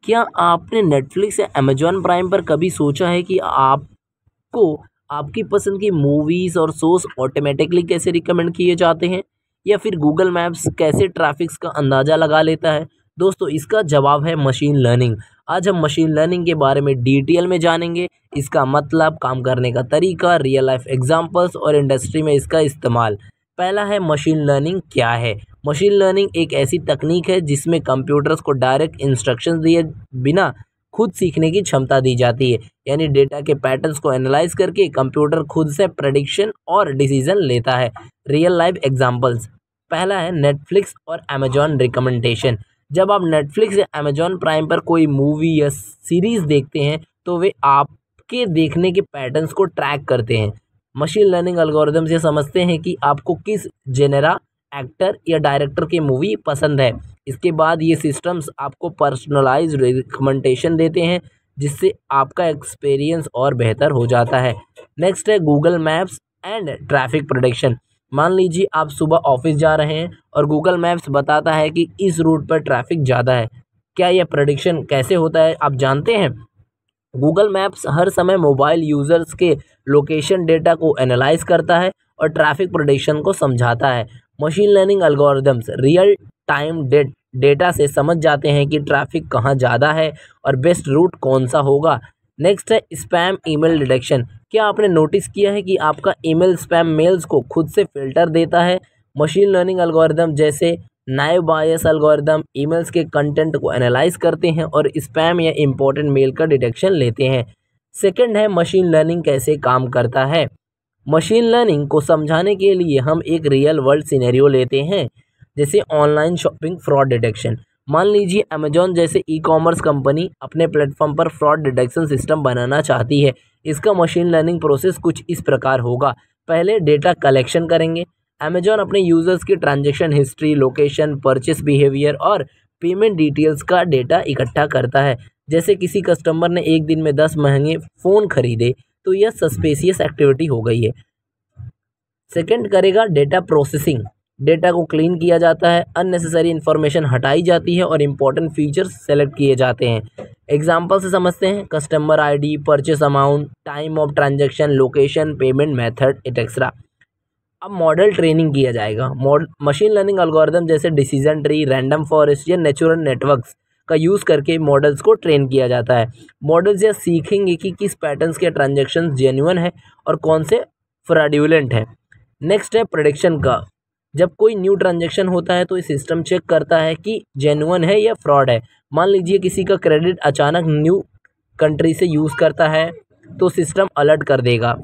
क्या आपने नेटफ्लिक्स या अमेजॉन प्राइम पर कभी सोचा है कि आपको आपकी पसंद की मूवीज़ और शोज़ ऑटोमेटिकली कैसे रिकमेंड किए जाते हैं, या फिर गूगल मैप्स कैसे ट्रैफ़िक्स का अंदाज़ा लगा लेता है? दोस्तों, इसका जवाब है मशीन लर्निंग। आज हम मशीन लर्निंग के बारे में डिटेल में जानेंगे, इसका मतलब, काम करने का तरीका, रियल लाइफ़ एग्ज़ाम्पल्स और इंडस्ट्री में इसका इस्तेमाल। पहला है मशीन लर्निंग क्या है? मशीन लर्निंग एक ऐसी तकनीक है जिसमें कंप्यूटर्स को डायरेक्ट इंस्ट्रक्शंस दिए बिना खुद सीखने की क्षमता दी जाती है। यानी डेटा के पैटर्न्स को एनालाइज करके कंप्यूटर खुद से प्रेडिक्शन और डिसीजन लेता है। रियल लाइफ एग्जांपल्स, पहला है नेटफ्लिक्स और अमेजॉन रिकमेंडेशन। जब आप नेटफ्लिक्स या अमेजॉन प्राइम पर कोई मूवी या सीरीज़ देखते हैं तो वे आपके देखने के पैटर्न्स को ट्रैक करते हैं। मशीन लर्निंग एल्गोरिदम्स ये समझते हैं कि आपको किस जेनेरा, एक्टर या डायरेक्टर की मूवी पसंद है। इसके बाद ये सिस्टम्स आपको पर्सनलाइज्ड रिकमेंडेशन देते हैं, जिससे आपका एक्सपीरियंस और बेहतर हो जाता है। नेक्स्ट है Google maps and traffic prediction. मान लीजिए आप सुबह ऑफिस जा रहे हैं और गूगल मैप्स बताता है कि इस रूट पर ट्रैफिक ज़्यादा है। क्या यह प्रेडिक्शन कैसे होता है आप जानते हैं? गूगल मैप्स हर समय मोबाइल यूज़र्स के लोकेशन डेटा को एनालाइज करता है और ट्रैफिक प्रेडिक्शन को समझाता है। Machine learning algorithms real time data से समझ जाते हैं कि ट्रैफिक कहाँ ज़्यादा है और बेस्ट रूट कौन सा होगा। नेक्स्ट है स्पैम ईमेल डिटेक्शन। क्या आपने नोटिस किया है कि आपका ईमेल स्पैम मेल्स को खुद से फ़िल्टर देता है? मशीन लर्निंग एल्गोरिदम जैसे नाइव बायस एल्गोरिदम ईमेल्स के कंटेंट को एनालाइज करते हैं और स्पैम या इम्पोर्टेंट मेल का डिटेक्शन लेते हैं। सेकंड है मशीन लर्निंग कैसे काम करता है। मशीन लर्निंग को समझाने के लिए हम एक रियल वर्ल्ड सिनेरियो लेते हैं, जैसे ऑनलाइन शॉपिंग फ्रॉड डिटेक्शन। मान लीजिए अमेजॉन जैसे ई कॉमर्स कंपनी अपने प्लेटफॉर्म पर फ्रॉड डिटेक्शन सिस्टम बनाना चाहती है। इसका मशीन लर्निंग प्रोसेस कुछ इस प्रकार होगा। पहले डेटा कलेक्शन करेंगे। अमेजॉन अपने यूज़र्स की transaction history, location, purchase behaviour और पेमेंट डिटेल्स का डेटा इकट्ठा करता है। जैसे किसी कस्टमर ने एक दिन में 10 महंगे फ़ोन खरीदे तो यह सस्पेशियस एक्टिविटी हो गई है। सेकंड करेगा डेटा प्रोसेसिंग। डेटा को क्लीन किया जाता है, अननेसेसरी इन्फॉर्मेशन हटाई जाती है और इम्पोर्टेंट फीचर्स सेलेक्ट किए जाते हैं। एग्जाम्पल से समझते हैं, customer ID, purchase amount, time of transaction, location, payment method etcetera. अब मॉडल ट्रेनिंग किया जाएगा। मशीन लर्निंग एल्गोरिदम जैसे डिसीजन ट्री, रैंडम फॉरेस्ट या नेचुरल नेटवर्क्स का यूज़ करके मॉडल्स को ट्रेन किया जाता है। मॉडल्स यह सीखेंगे कि किस पैटर्न्स के ट्रांजैक्शन जेन्युइन है और कौन से फ्रॉडुलेंट है। नेक्स्ट है प्रेडिक्शन का। जब कोई न्यू ट्रांजैक्शन होता है तो ये सिस्टम चेक करता है कि जेन्युइन है या फ्रॉड है। मान लीजिए किसी का क्रेडिट अचानक न्यू कंट्री से यूज़ करता है तो सिस्टम अलर्ट कर देगा।